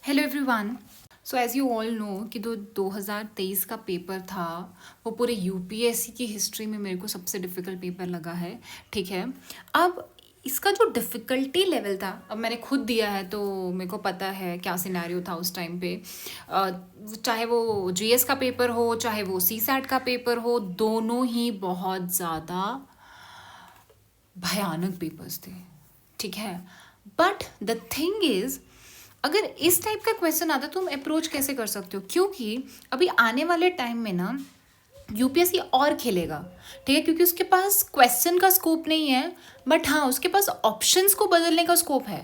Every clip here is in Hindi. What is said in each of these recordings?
Hello everyone. So as you all know कि 2023 का पेपर था वो पूरे यूपीएससी की हिस्ट्री में मेरे को सबसे डिफ़िकल्ट पेपर लगा है। ठीक है, अब इसका जो डिफ़िकल्टी लेवल था, अब मैंने खुद दिया है तो मेरे को पता है क्या सिनेरियो था उस टाइम पे। अ, चाहे वो जीएस का पेपर हो, चाहे वो सीसैट का पेपर हो, दोनों ही बहुत ज़्यादा भयानक पेपर्स थे। ठीक है, बट द थिंग इज, अगर इस टाइप का क्वेश्चन आता तो तुम अप्रोच कैसे कर सकते हो, क्योंकि अभी आने वाले टाइम में ना यूपीएससी और खेलेगा। ठीक है, क्योंकि उसके पास क्वेश्चन का स्कोप नहीं है, बट हाँ उसके पास ऑप्शंस को बदलने का स्कोप है।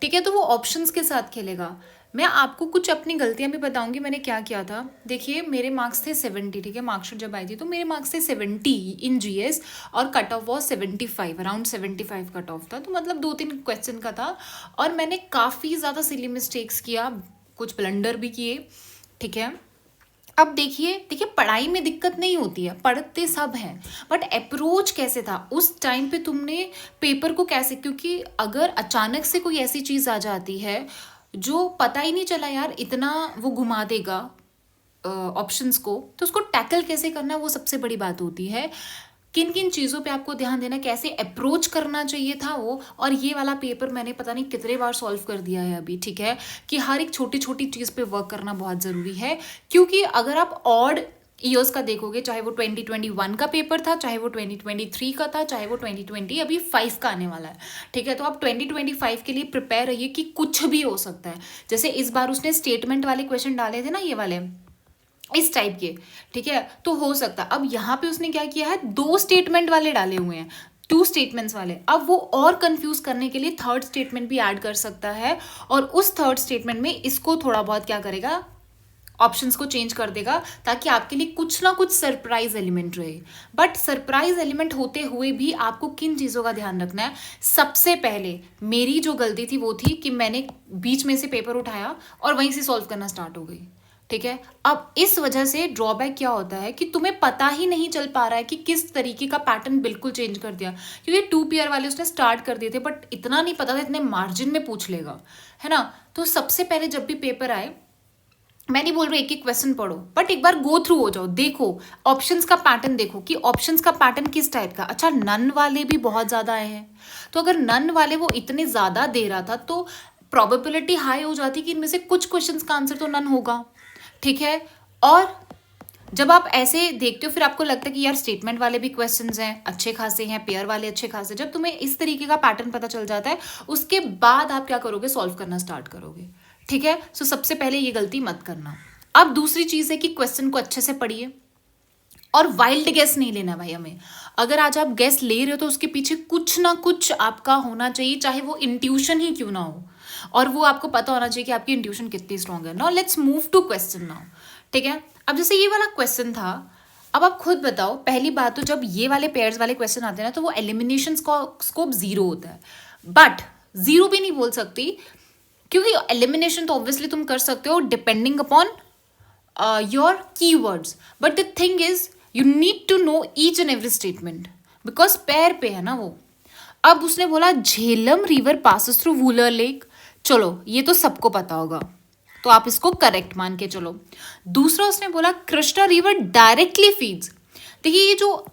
ठीक है, तो वो ऑप्शंस के साथ खेलेगा। मैं आपको कुछ अपनी गलतियां भी बताऊंगी मैंने क्या किया था। देखिए, मेरे मार्क्स थे 70। ठीक है, मार्कशीट जब आई थी तो मेरे मार्क्स थे 70 इन जीएस, और cut off was 75, around 75 cut off था, तो मतलब 2-3 क्वेश्चन का था। और मैंने काफ़ी ज़्यादा सिली मिस्टेक्स किया, कुछ ब्लंडर भी किए। ठीक है, अब देखिए देखिए, पढ़ाई में दिक्कत नहीं होती है, पढ़ते सब हैं, बट अप्रोच कैसे था उस टाइम पे, तुमने पेपर को कैसे, क्योंकि अगर अचानक से कोई ऐसी चीज़ आ जाती है जो पता ही नहीं चला यार, इतना वो घुमा देगा ऑप्शंस को, तो उसको टैकल कैसे करना, वो सबसे बड़ी बात होती है। किन किन चीज़ों पे आपको ध्यान देना, कैसे अप्रोच करना चाहिए था वो। और ये वाला पेपर मैंने पता नहीं कितने बार सॉल्व कर दिया है अभी। ठीक है, कि हर एक छोटी छोटी चीज़ पे वर्क करना बहुत ज़रूरी है, क्योंकि अगर आप ऑड ईयर्स का देखोगे, चाहे वो 2021 का पेपर था, चाहे वो 2023 का था, चाहे वो 2020 अभी 5 का आने वाला है। ठीक है, तो आप 2025 के लिए प्रिपेयर रहिए कि कुछ भी हो सकता है। जैसे इस बार उसने स्टेटमेंट वाले क्वेश्चन डाले थे ना, ये वाले इस टाइप के। ठीक है, तो हो सकता, अब यहाँ पे उसने क्या किया है, 2 स्टेटमेंट वाले डाले हुए हैं, 2 स्टेटमेंट्स वाले। अब वो और कंफ्यूज करने के लिए थर्ड स्टेटमेंट भी ऐड कर सकता है, और उस थर्ड स्टेटमेंट में इसको थोड़ा बहुत क्या करेगा, ऑप्शंस को चेंज कर देगा, ताकि आपके लिए कुछ ना कुछ सरप्राइज एलिमेंट रहे। बट सरप्राइज एलिमेंट होते हुए भी आपको किन चीज़ों का ध्यान रखना है। सबसे पहले मेरी जो गलती थी वो थी कि मैंने बीच में से पेपर उठाया और वहीं से सॉल्व करना स्टार्ट हो गई। ठीक है, अब इस वजह से ड्रॉबैक क्या होता है कि तुम्हें पता ही नहीं चल पा रहा है कि किस तरीके का पैटर्न बिल्कुल चेंज कर दिया, क्योंकि 2 पेयर वाले उसने स्टार्ट कर दिए थे, बट इतना नहीं पता था इतने मार्जिन में पूछ लेगा, है ना। तो सबसे पहले जब भी पेपर आए, मैं नहीं बोल रही एक एक क्वेश्चन पढ़ो, बट एक बार गो थ्रू हो जाओ, देखो ऑप्शंस का पैटर्न, देखो कि ऑप्शंस का पैटर्न किस टाइप का। अच्छा, नन वाले भी बहुत ज़्यादा आए हैं, तो अगर नन वाले वो इतने ज़्यादा दे रहा था तो प्रोबेबिलिटी हाई हो जाती कि इनमें से कुछ क्वेश्चंस का आंसर तो नन होगा। ठीक है, और जब आप ऐसे देखते हो फिर आपको लगता है कि यार स्टेटमेंट वाले भी क्वेश्चंस हैं अच्छे खासे हैं, पेयर वाले अच्छे खासे। जब तुम्हें इस तरीके का पैटर्न पता चल जाता है, उसके बाद आप क्या करोगे, सॉल्व करना स्टार्ट करोगे। ठीक है, सो सबसे पहले ये गलती मत करना। अब दूसरी चीज़ है कि क्वेश्चन को अच्छे से पढ़िए, और वाइल्ड गेस नहीं लेना भाई हमें। अगर आज आप गेस ले रहे हो तो उसके पीछे कुछ ना कुछ आपका होना चाहिए, चाहे वो इंट्यूशन ही क्यों ना हो, और वो आपको पता होना चाहिए कि आपकी इंट्यूशन कितनी स्ट्रांग है। Now let's move to question now. ठीक है, अब जैसे ये वाला क्वेश्चन था, अब आप खुद बताओ, पहली बात तो जब ये वाले पेयर्स वाले क्वेश्चन आते हैं ना, तो वो एलिमिनेशन स्कोप 0 होता है, बट 0 भी नहीं बोल सकती, क्योंकि एलिमिनेशन तो ऑब्वियसली तुम कर सकते हो depending upon your keywords, but the thing is you need to know each and every statement, because पैर पे है ना वो। अब उसने बोला Jhelum river passes through Wular lake, चलो ये तो सबको पता होगा, तो आप इसको करेक्ट मान के चलो। दूसरा उसने बोला कृष्णा रिवर डायरेक्टली फीड्स। देखिए, ये जो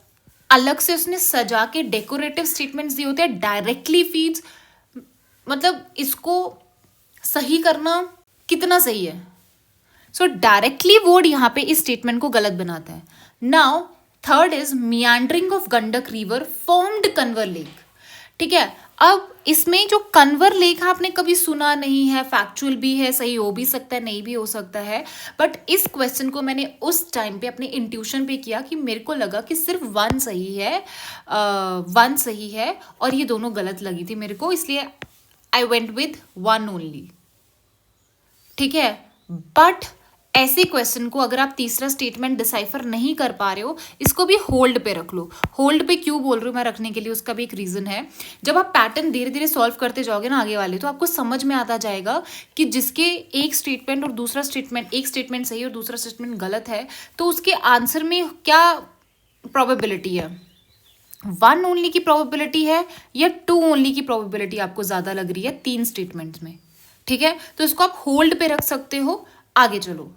अलग से उसने सजा के डेकोरेटिव स्टेटमेंट्स दिए होते हैं, डायरेक्टली फीड्स, मतलब इसको सही करना कितना सही है। सो डायरेक्टली वर्ड यहाँ पे इस स्टेटमेंट को गलत बनाता है। Now third is meandering of Gandak river formed Kanwar lake. ठीक है, अब इसमें जो कन्वर लेक है आपने कभी सुना नहीं है, फैक्चुअल भी है, सही हो भी सकता है नहीं भी हो सकता है, बट इस क्वेश्चन को मैंने उस टाइम पे अपने इंट्यूशन पे किया कि मेरे को लगा कि सिर्फ 1 सही है, 1 सही है, और ये दोनों गलत लगी थी मेरे को, इसलिए आई वेंट विद 1 ओनली। ठीक है, बट ऐसे क्वेश्चन को अगर आप तीसरा स्टेटमेंट डिसाइफर नहीं कर पा रहे हो, इसको भी होल्ड पे रख लो। होल्ड पे क्यों बोल रही हूँ मैं रखने के लिए, उसका भी एक रीजन है। जब आप पैटर्न धीरे धीरे सॉल्व करते जाओगे ना आगे वाले, तो आपको समझ में आता जाएगा कि जिसके एक स्टेटमेंट और दूसरा स्टेटमेंट, एक स्टेटमेंट सही और दूसरा स्टेटमेंट गलत है, तो उसके आंसर में क्या प्रोबेबिलिटी है, 1 ओनली की प्रोबेबिलिटी है या 2 ओनली की प्रोबेबिलिटी आपको ज़्यादा लग रही है 3 स्टेटमेंट्स में। ठीक है, तो इसको आप होल्ड पे रख सकते हो। आगे चलो,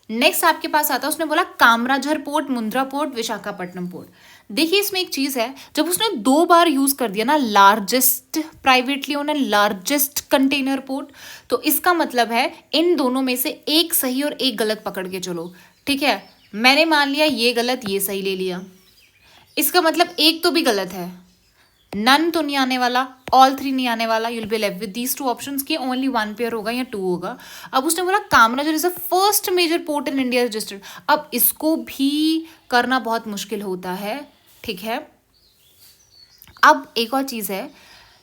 नेक्स्ट आपके पास आता है, उसने बोला Kamarajar port, Mundra port, Visakhapatnam port. देखिए इसमें एक चीज है, जब उसने 2 बार यूज कर दिया ना largest privately owner, largest container port, तो इसका मतलब है इन दोनों में से एक सही और एक गलत पकड़ के चलो। ठीक है, मैंने मान लिया ये गलत ये सही ले लिया, इसका मतलब एक तो भी गलत है, नन तो नहीं आने वाला, ऑल 3 नहीं आने वाला, you'll be left with these 2 options की ओनली 1 पेयर होगा या 2 होगा। अब उसने बोला Kamarajar is the first major port in India registered. अब इसको भी करना बहुत मुश्किल होता है। ठीक है, अब एक और चीज़ है,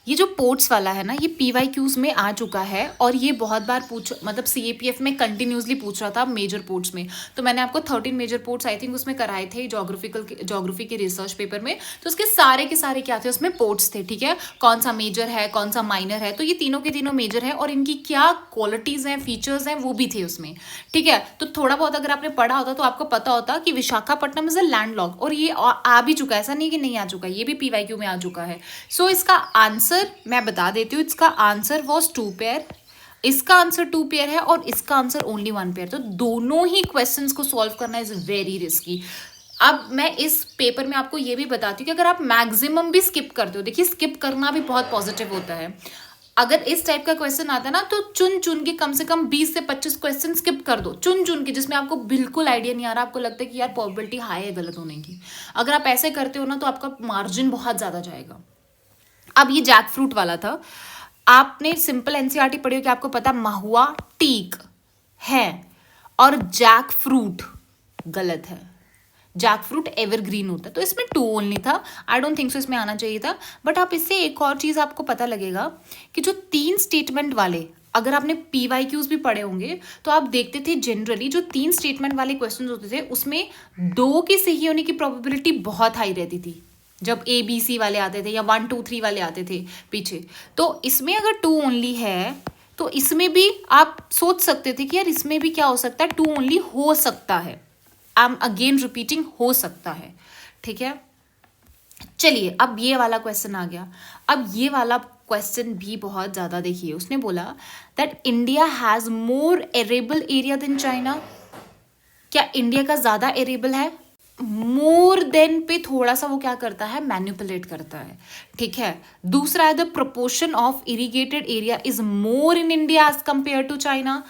ये जो पोर्ट्स वाला है ना, ये PYQs में आ चुका है और ये बहुत बार मतलब CAPF में कंटिन्यूसली पूछ रहा था मेजर पोर्ट्स में। तो मैंने आपको 13 मेजर पोर्ट्स आई थिंक उसमें कराए थे ज्योग्राफी के रिसर्च पेपर में। तो उसके सारे के सारे क्या थे, उसमें पोर्ट्स थे। ठीक है, कौन सा मेजर है कौन सा माइनर है, तो ये तीनों के तीनों मेजर है और इनकी क्या क्वालिटीज़ हैं फीचर्स हैं वो भी थे उसमें। ठीक है, तो थोड़ा बहुत अगर आपने पढ़ा होता तो आपको पता होता कि विशाखापट्टनम इज अ लैंडलॉक, और ये आ भी चुका है, ऐसा नहीं कि नहीं आ चुका है, ये भी PYQ में आ चुका है। सो इसका आंसर मैं बता देती हूँ, इसका आंसर वॉज 2 पेयर, इसका आंसर 2 पेयर है और इसका आंसर ओनली 1 पेयर। तो दोनों ही क्वेश्चंस को सॉल्व करना इज वेरी रिस्की। अब मैं इस पेपर में आपको ये भी बताती हूँ कि अगर आप मैक्सिमम भी स्किप करते हो, देखिए स्किप करना भी बहुत पॉजिटिव होता है। अगर इस टाइप का क्वेश्चन आता है ना, तो चुन चुन के कम से कम 20 से 25 क्वेश्चन स्किप कर दो, चुन चुन के, जिसमें आपको बिल्कुल आइडिया नहीं आ रहा, आपको लगता है कि यार प्रोबेबिलिटी हाई है गलत होने की। अगर आप ऐसे करते हो ना तो आपका मार्जिन बहुत ज़्यादा जाएगा। अब ये जैक फ्रूट वाला था, आपने सिंपल NCERT पढ़ी हो कि आपको पता महुआ टीक है और जैक फ्रूट गलत है, जैक फ्रूट एवरग्रीन होता है। तो इसमें 2 ओनली था, आई डोंट थिंक सो इसमें आना चाहिए था। बट आप इससे एक और चीज़ आपको पता लगेगा कि जो 3 स्टेटमेंट वाले, अगर आपने PYQs भी पढ़े होंगे तो आप देखते थे जनरली जो 3 स्टेटमेंट वाले क्वेश्चन होते थे उसमें 2 के सही होने की प्रोबेबिलिटी बहुत हाई रहती थी जब ABC वाले आते थे या 1 2 3 वाले आते थे पीछे। तो इसमें अगर 2 ओनली है तो इसमें भी आप सोच सकते थे कि यार इसमें भी क्या हो सकता है, 2 ओनली हो सकता है। आई एम अगेन रिपीटिंग, हो सकता है। ठीक है, चलिए अब ये वाला क्वेश्चन आ गया। अब ये वाला क्वेश्चन भी बहुत ज़्यादा, देखिए उसने बोला that India has more arable area than China. क्या इंडिया का ज़्यादा एरेबल है? मोर देन पे थोड़ा सा वो क्या करता है, मैनिपुलेट करता है। ठीक है, दूसरा है the proportion of irrigated area is more in India as compare to China.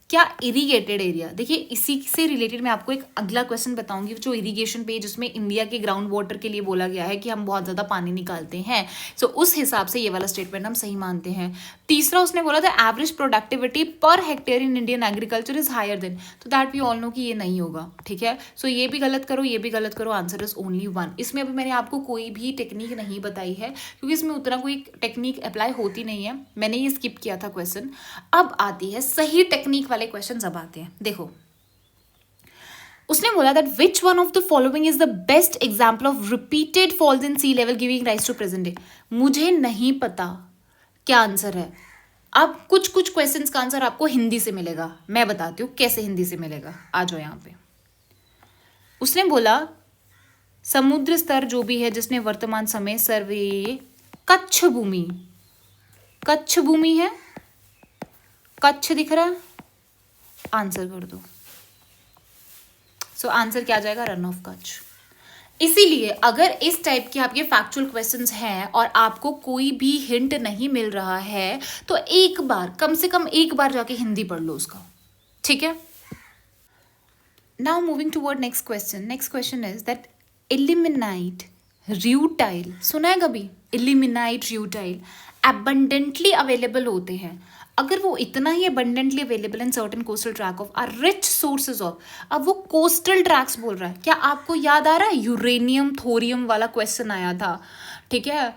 क्या इरिगेटेड एरिया, देखिए इसी से रिलेटेड मैं आपको एक अगला क्वेश्चन बताऊंगी जो इरिगेशन पे, जिसमें इंडिया के ग्राउंड वाटर के लिए बोला गया है कि हम बहुत ज़्यादा पानी निकालते हैं। सो उस हिसाब से ये वाला स्टेटमेंट हम सही मानते हैं। तीसरा उसने बोला था average productivity per hectare in Indian agriculture is higher than, तो दैट वी ऑल नो कि ये नहीं होगा। ठीक है, सो ये भी गलत करो ये भी गलत करो, आंसर इज ओनली 1। इसमें अभी मैंने आपको कोई भी टेक्निक नहीं बताई है क्योंकि इसमें उतना कोई टेक्निक अप्लाई होती नहीं है, मैंने ये स्किप किया था क्वेश्चन। अब आती है सही टेक्निक वाले क्वेश्चन, अब आते हैं। देखो उसने बोला that which one of the following is the best example of repeated falls in sea level giving rise to present day. मुझे नहीं पता क्या आंसर है। अब कुछ कुछ क्वेश्चंस का आंसर आपको हिंदी से मिलेगा, मैं बताती हूँ कैसे हिंदी से मिलेगा। आ जाओ यहाँ पे। उसने बोला समुद्र स्तर जो भी है जिसने वर्तमान समय सर्वे कच्छ भूमि, कच्छ भूमि है, कच्छ दिख रहा है, आंसर कर दो। सो आंसर क्या जाएगा, रन ऑफ कच्छ। इसीलिए अगर इस टाइप के आपके फैक्चुअल क्वेश्चंस हैं और आपको कोई भी हिंट नहीं मिल रहा है तो एक बार, कम से कम एक बार जाके हिंदी पढ़ लो उसका। ठीक है, now moving toward next question. Next question is that ilmenite rutile, सुना है कभी? इलिमिनाइट र्यूटाइल एबंडेंटली अवेलेबल होते हैं। अगर वो इतना ही abundantly available in certain coastal track of are rich sources of, अब वो कोस्टल ट्रैक्स बोल रहा है। क्या आपको याद आ रहा है यूरेनियम थोरियम वाला क्वेश्चन आया था? ठीक है,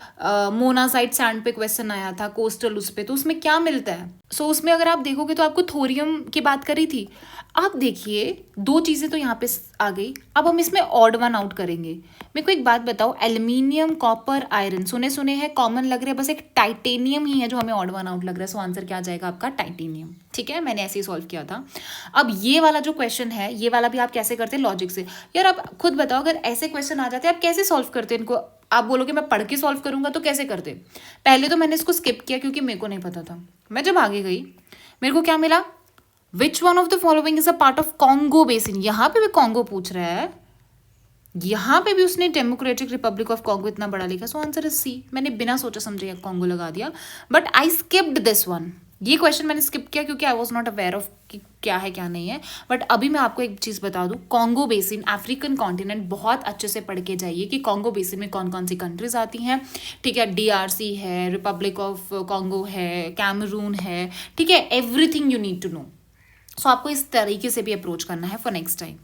मोनासाइट सैंड पे क्वेश्चन आया था कोस्टल, उस पे तो उसमें क्या मिलता है? सो उसमें अगर आप देखोगे तो आपको थोरियम की बात करी थी। आप देखिए 2 चीज़ें तो यहाँ पे आ गई। अब हम इसमें ऑड वन आउट करेंगे। मेरे को एक बात बताओ, एल्यूमिनियम कॉपर आयरन सुने सुने हैं, कॉमन लग रहा है, बस एक टाइटेनियम ही है जो हमें ऑड वन आउट लग रहा है। सो आंसर क्या जाएगा आपका, टाइटेनियम। ठीक है, मैंने ऐसे ही सॉल्व किया था। अब ये वाला जो क्वेश्चन है, ये वाला भी आप कैसे करते हैं, लॉजिक से। यार आप खुद बताओ, अगर ऐसे क्वेश्चन आ जाते हैं आप कैसे सॉल्व करते हैं इनको? आप बोलोगे मैं पढ़ के सॉल्व करूंगा, तो कैसे करते? पहले तो मैंने इसको स्किप किया क्योंकि मेरे को नहीं पता था। मैं जब आगे गई मेरे को क्या मिला, विच one of the following is a part of Congo basin, यहाँ पे भी कॉन्गो पूछ रहा है, यहाँ पे भी उसने डेमोक्रेटिक रिपब्लिक ऑफ कॉन्गो इतना बड़ा लिखा, सो आंसर इज सी। मैंने बिना सोचा समझे कॉन्गो लगा दिया, but I skipped this one, ये क्वेश्चन मैंने स्किप किया क्योंकि I was not aware of कि क्या है क्या नहीं है। बट अभी मैं आपको एक चीज़ बता दूं, कॉन्गो बेसिन अफ्रीकन कॉन्टिनेंट, बहुत अच्छे से पढ़ के जाइए कि कॉन्गो बेसिन में कौन कौन सी कंट्रीज आती हैं, ठीक है। DRC है, रिपब्लिक ऑफ कॉन्गो है, कैमरून है, ठीक है, everything you need to know. So आपको इस तरीके से भी अप्रोच करना है फॉर नेक्स्ट टाइम।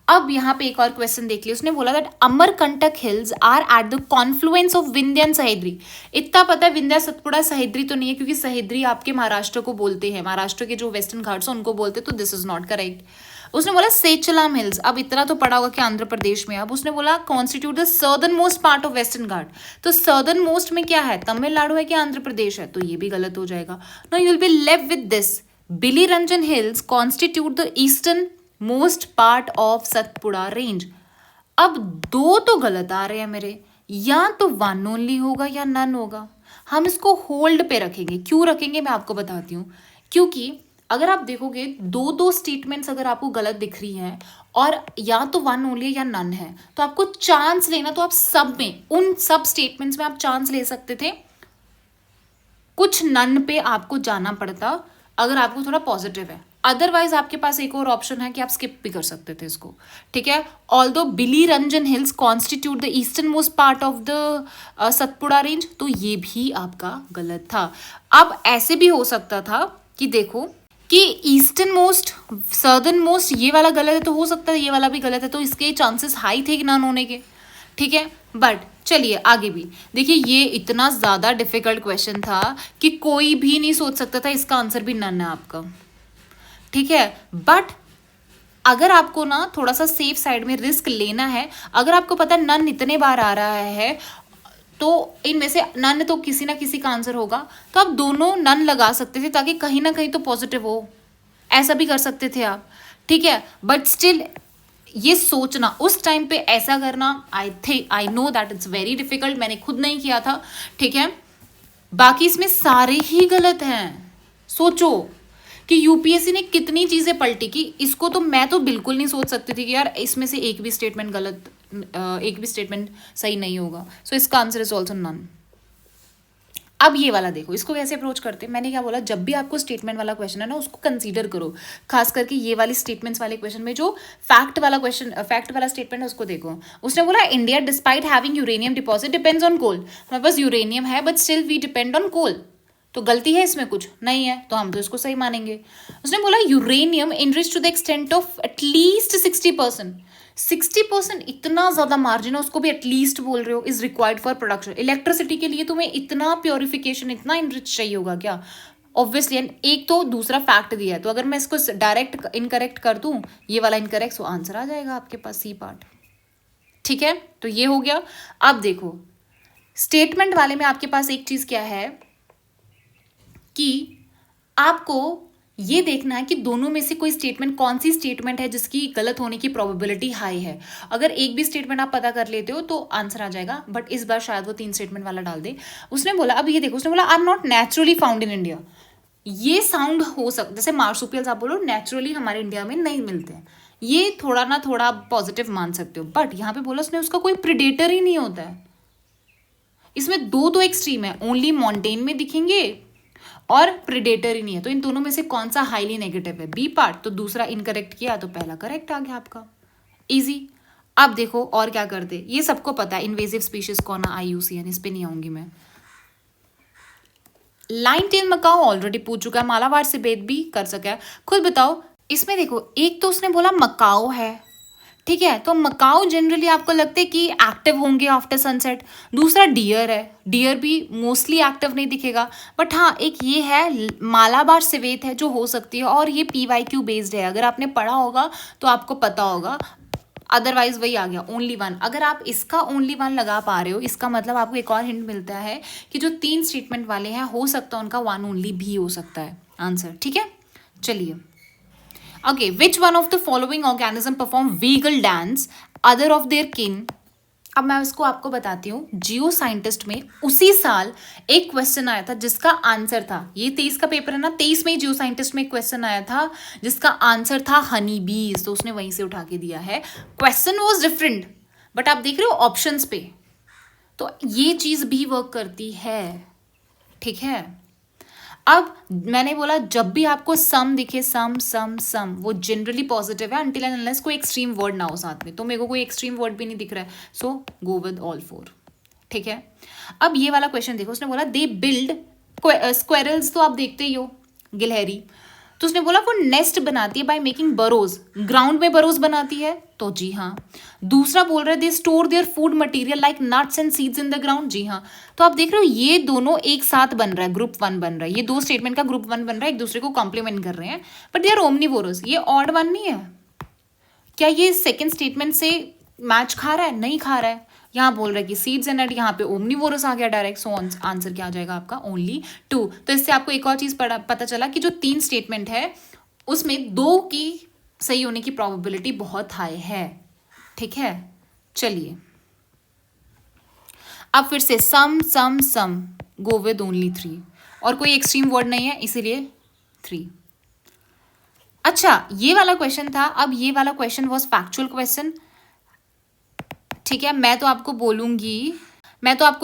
अब यहाँ पे एक और क्वेश्चन देख लिया, उसने बोला that Amarkantak hills are at the confluence of Vindhya and Sahyadri. इतना पता है, विंध्य सतपुड़ा सह्याद्री तो नहीं है, क्योंकि सह्याद्री आपके महाराष्ट्र को बोलते हैं, महाराष्ट्र के जो वेस्टर्न घाट्स हैं उनको बोलते हैं, तो दिस इज नॉट करेक्ट। उसने बोला सेचलाम हिल्स, अब इतना तो पड़ा होगा कि आंध्र प्रदेश में। अब उसने बोला constitute the southernmost part of Western Ghat, तो सर्दर्न मोस्ट में क्या है, तमिलनाडु है कि आंध्र प्रदेश है, तो ये भी गलत हो जाएगा। Now you will be left with this, Biligirirangan hills constitute the easternmost part of Satpura range. अब दो तो गलत आ रहे हैं मेरे, या तो वन ओनली होगा या नन होगा। हम इसको होल्ड पे रखेंगे, क्यों रखेंगे मैं आपको बताती हूँ। क्योंकि अगर आप देखोगे दो दो स्टेटमेंट्स अगर आपको गलत दिख रही हैं और या तो वन ओनली या नन है, तो आपको चांस लेना, तो आप सब में, उन सब स्टेटमेंट्स में आप चांस ले सकते थे, कुछ नन पे आपको जाना पड़ता अगर आपको थोड़ा पॉजिटिव है। अदरवाइज आपके पास एक और ऑप्शन है कि आप स्किप भी कर सकते थे इसको, ठीक है। Although Biligirirangan hills constitute the easternmost part of the Satpura range, तो ये भी आपका गलत था। अब ऐसे भी हो सकता था कि देखो कि ईस्टर्न मोस्ट, सर्दर्न मोस्ट ये वाला गलत है, तो हो सकता है ये वाला भी गलत है, तो इसके चांसेस हाई थे कि नन होने के, ठीक है। बट चलिए आगे भी देखिए, ये इतना ज़्यादा डिफिकल्ट क्वेश्चन था कि कोई भी नहीं सोच सकता था इसका आंसर भी नन है आपका, ठीक है। बट अगर आपको ना थोड़ा सा सेफ साइड में रिस्क लेना है, अगर आपको पता है नन इतने बार आ रहा है, तो इनमें से नन तो किसी ना किसी का आंसर होगा, तो आप दोनों नन लगा सकते थे ताकि कहीं ना कहीं तो पॉजिटिव हो, ऐसा भी कर सकते थे आप, ठीक है। बट स्टिल ये सोचना उस टाइम पे ऐसा करना, I know that it's very difficult, मैंने खुद नहीं किया था, ठीक है। बाकी इसमें सारे ही गलत हैं। सोचो कि यूपीएससी ने कितनी चीजें पलटी की, इसको तो मैं तो बिल्कुल नहीं सोच सकती थी कि यार इसमें से एक भी स्टेटमेंट गलत, एक भी स्टेटमेंट सही नहीं होगा। सो इसका आंसर इज ऑल्सो नन। अब ये वाला देखो, इसको कैसे अप्रोच करते हैं। मैंने क्या बोला, जब भी आपको स्टेटमेंट वाला क्वेश्चन है ना, उसको कंसीडर करो, खास करके ये वाली स्टेटमेंट्स वाले क्वेश्चन में जो फैक्ट वाला क्वेश्चन, फैक्ट वाला स्टेटमेंट है उसको देखो। उसने बोला India despite having uranium deposit depends on coal, हमारे पास यूरेनियम है but still we depend on coal, तो गलती है इसमें कुछ नहीं है, तो हम तो इसको सही मानेंगे। उसने बोला uranium enrich to the extent of at least 60%, 60% इतना ज़्यादा मार्जिन है, उसको भी एटलीस्ट बोल रहे हो, is required for production. Electricity के लिए तुम्हें इतना प्योरिफिकेशन, इतना इनरिच चाहिए होगा क्या, ऑब्वियसली। एक तो दूसरा फैक्ट दिया है, तो अगर मैं इसको डायरेक्ट इनकरेक्ट कर दूं, ये वाला इनकरेक्ट, तो आंसर आ जाएगा आपके पास सी पार्ट, ठीक है। तो ये हो गया। अब देखो स्टेटमेंट वाले में आपके पास एक चीज़ क्या है कि आपको ये देखना है कि दोनों में से कोई स्टेटमेंट, कौन सी स्टेटमेंट है जिसकी गलत होने की प्रोबेबिलिटी हाई है। अगर एक भी स्टेटमेंट आप पता कर लेते हो तो आंसर आ जाएगा, बट इस बार शायद वो 3 स्टेटमेंट वाला डाल दे। उसने बोला, अब ये देखो, उसने बोला I am not naturally found in India. ये साउंड हो सकता, जैसे मार्सुपियल्स आप बोलो नेचुरली हमारे इंडिया में नहीं मिलते हैं, ये थोड़ा ना थोड़ा पॉजिटिव मान सकते हो, बट यहाँ पे बोला उसने उसका कोई प्रिडेटर ही नहीं होता है। इसमें दो एक्सट्रीम है, ओनली माउंटेन में दिखेंगे और प्रिडेटर ही नहीं है, तो इन दोनों में से कौन सा हाईली नेगेटिव है, बी पार्ट। तो दूसरा इनकरेक्ट किया तो पहला करेक्ट आ गया आपका, इजी। अब देखो और क्या करते, ये सबको पता है इन्वेजिव स्पीशीज कौन है, IUCN, इस पे नहीं आऊंगी मैं। लाइन टेल मकाओ ऑलरेडी पूछ चुका है, मालाबार से भेद भी कर सका है, खुद बताओ। इसमें देखो एक तो उसने बोला मकाओ है, ठीक है, तो मकाओ जनरली आपको लगता है कि एक्टिव होंगे आफ्टर सनसेट। दूसरा डियर है, डियर भी मोस्टली एक्टिव नहीं दिखेगा, बट हाँ एक ये है मालाबार सिवेत है जो हो सकती है, और ये PYQ बेस्ड है, अगर आपने पढ़ा होगा तो आपको पता होगा, अदरवाइज वही आ गया ओनली वन। अगर आप इसका ओनली वन लगा पा रहे हो, इसका मतलब आपको एक और हिंट मिलता है कि जो 3 स्टेटमेंट वाले हैं हो सकता है उनका वन ओनली भी हो सकता है आंसर, ठीक है। चलिए okay, which one of the following organism perform vagal dance other of their kin अब मैं इसको आपको बताती हूँ। जियो साइंटिस्ट में उसी साल एक क्वेश्चन आया था जिसका आंसर था, ये 23 का पेपर है ना, 23 में जियो साइंटिस्ट में एक क्वेश्चन आया था जिसका आंसर था हनी बीज, तो उसने वहीं से उठा के दिया है। क्वेश्चन वॉज डिफरेंट बट आप देख रहे हो ऑप्शंस पे, तो ये चीज भी वर्क करती है, ठीक है। अब मैंने बोला जब भी आपको सम दिखे, सम सम सम, वो जनरली पॉजिटिव है अनटिल एंड अनलेस कोई एक्सट्रीम वर्ड ना हो साथ में, तो मेरे को कोई एक्सट्रीम वर्ड भी नहीं दिख रहा है, सो गो विद ऑल फोर, ठीक है। अब ये वाला क्वेश्चन देखो, उसने बोला दे बिल्ड स्क्वेरल्स, तो आप देखते ही हो गिलहरी, तो उसने बोला वो नेस्ट बनाती है बाय मेकिंग बरोज, ग्राउंड में बरोज बनाती है, तो जी हाँ। दूसरा बोल रहा है they store their food material like nuts and seeds in the ground, जी हाँ। तो आप देख रहे हो ये दोनों एक साथ बन रहा है, ग्रुप वन बन रहा है, ये दो स्टेटमेंट का ग्रुप वन बन रहा है, एक दूसरे को कॉम्प्लीमेंट कर रहे हैं, बट दे आर ओमनीवोरस, ये ऑड वन नहीं है। क्या ये सेकेंड स्टेटमेंट से मैच खा रहा है? नहीं खा रहा है। यहाँ बोल रहा है कि सीड्स एंड नट, यहाँ पे ओमनीवोरस आ गया डायरेक्ट, सो आंसर क्या आ जाएगा आपका? ओनली 2। तो इससे आपको एक और चीज पता चला कि जो 3 स्टेटमेंट है उसमें 2 की सही होने की प्रोबेबिलिटी बहुत हाई है, ठीक है। चलिए अब फिर से सम सम सम, गो विद ओनली 3, और कोई एक्सट्रीम वर्ड नहीं है इसीलिए 3। अच्छा ये वाला क्वेश्चन था, अब ये वाला क्वेश्चन वॉज फैक्चुअल क्वेश्चन, ठीक है। मैं तो आपको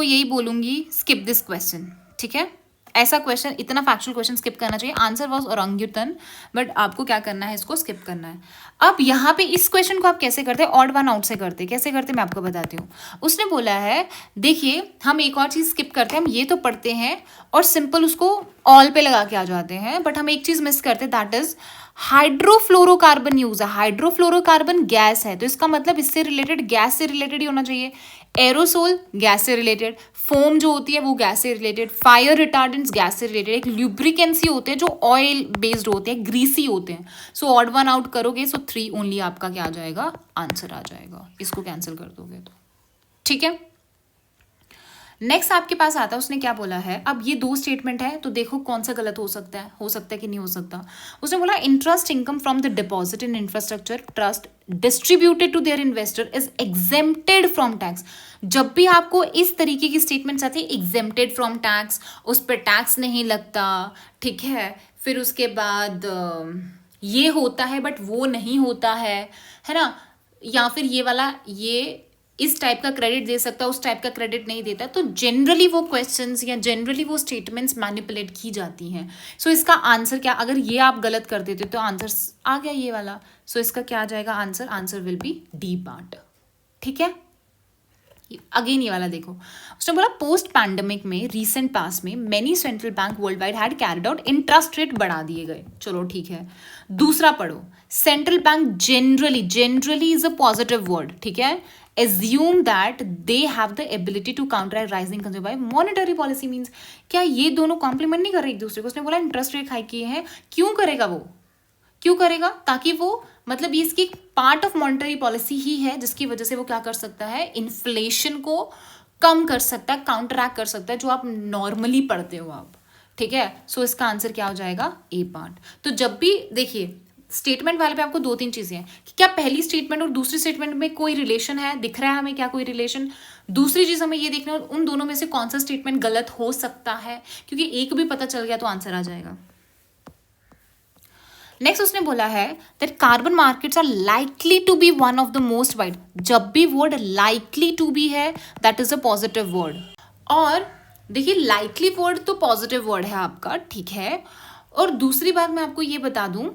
यही बोलूंगी स्किप दिस क्वेश्चन, ठीक है। ऐसा क्वेश्चन, इतना फैक्चुअल क्वेश्चन स्किप करना चाहिए। आंसर वॉज ओरंगुटन, बट आपको क्या करना है, इसको स्किप करना है। अब यहाँ पे इस क्वेश्चन को आप कैसे करते हैं? ऑड वन आउट से करते, कैसे करते मैं आपको बताती हूँ। उसने बोला है देखिए हम एक और चीज स्किप करते हैं, हम ये तो पढ़ते हैं और सिंपल उसको ऑल पे लगा के आ जाते हैं, बट हम एक चीज मिस करते हैं, दैट इज हाइड्रोफ्लोरोकार्बन यूज है। हाइड्रोफ्लोरोकार्बन गैस है, तो इसका मतलब इससे रिलेटेड, गैस से रिलेटेड ही होना चाहिए। एरोसोल गैस से रिलेटेड, फोम जो होती है वो गैस से रिलेटेड, फायर रिटार्डेंट्स गैस से रिलेटेड, एक ल्यूब्रिकेंसी होते हैं जो ऑयल बेस्ड होते हैं, ग्रीसी होते हैं। सो ऑड वन आउट करोगे, सो 3 ओनली आपका क्या आ जाएगा? आंसर आ जाएगा। इसको कैंसिल कर दोगे तो, ठीक है। नेक्स्ट आपके पास आता है, उसने क्या बोला है, अब ये 2 स्टेटमेंट है तो देखो कौन सा गलत हो सकता है कि नहीं हो सकता। उसने बोला interest income from the deposit in infrastructure trust distributed to their investor is exempted from tax. जब भी आपको इस तरीके की स्टेटमेंट्स आती है, एग्जेम्प्टेड फ्रॉम टैक्स, उस पर टैक्स नहीं लगता, ठीक है। फिर उसके बाद ये होता है बट वो नहीं होता है ना, या फिर ये वाला, ये इस टाइप का क्रेडिट दे सकता है, उस टाइप का क्रेडिट नहीं देता, तो जनरली वो क्वेश्चंस या जनरली वो स्टेटमेंट्स मैनिपुलेट की जाती हैं। सो इसका आंसर क्या, अगर ये आप गलत कर देते तो आंसर आ गया ये वाला। सो इसका क्या आ जाएगा answer? Answer will be D part, ठीक है। अगेन ये वाला देखो, उसने बोला पोस्ट पैंडेमिक में रीसेंट पास में many central bank world wide had carried out interest rate बढ़ा दिए गए, चलो ठीक है। दूसरा पढ़ो, central bank generally is a positive word, ठीक है। assume that they have the ability to counteract rising consumer by monetary policy means, क्या ये दोनों कॉम्प्लीमेंट नहीं कर रहे एक दूसरे को? उसने बोला इंटरेस्ट रेट हाइक किए हैं, क्यों करेगा वो? क्यों करेगा? ताकि वो, मतलब ये इसकी पार्ट ऑफ मॉनेटरी पॉलिसी ही है जिसकी वजह से वो क्या कर सकता है, इन्फ्लेशन को कम कर सकता है, काउंटरैक्ट कर सकता है, जो आप नॉर्मली पढ़ते हो आप, ठीक है। सो इसका आंसर क्या हो जाएगा? ए पार्ट। तो जब भी देखिए स्टेटमेंट वाले पे आपको 2-3 चीजें हैं कि क्या पहली स्टेटमेंट और दूसरी स्टेटमेंट में कोई रिलेशन है, दिख रहा है हमें क्या कोई रिलेशन। दूसरी चीज हमें ये देखना है उन दोनों में से कौन सा स्टेटमेंट गलत हो सकता है, क्योंकि एक भी पता चल गया तो आंसर आ जाएगा। नेक्स्ट उसने बोला है that carbon markets are likely to be one of the most wide. जब भी वर्ड लाइकली टू बी है that is a positive word, और देखिए लाइकली वर्ड तो पॉजिटिव वर्ड है आपका, ठीक है। और दूसरी बात मैं आपको ये बता दूं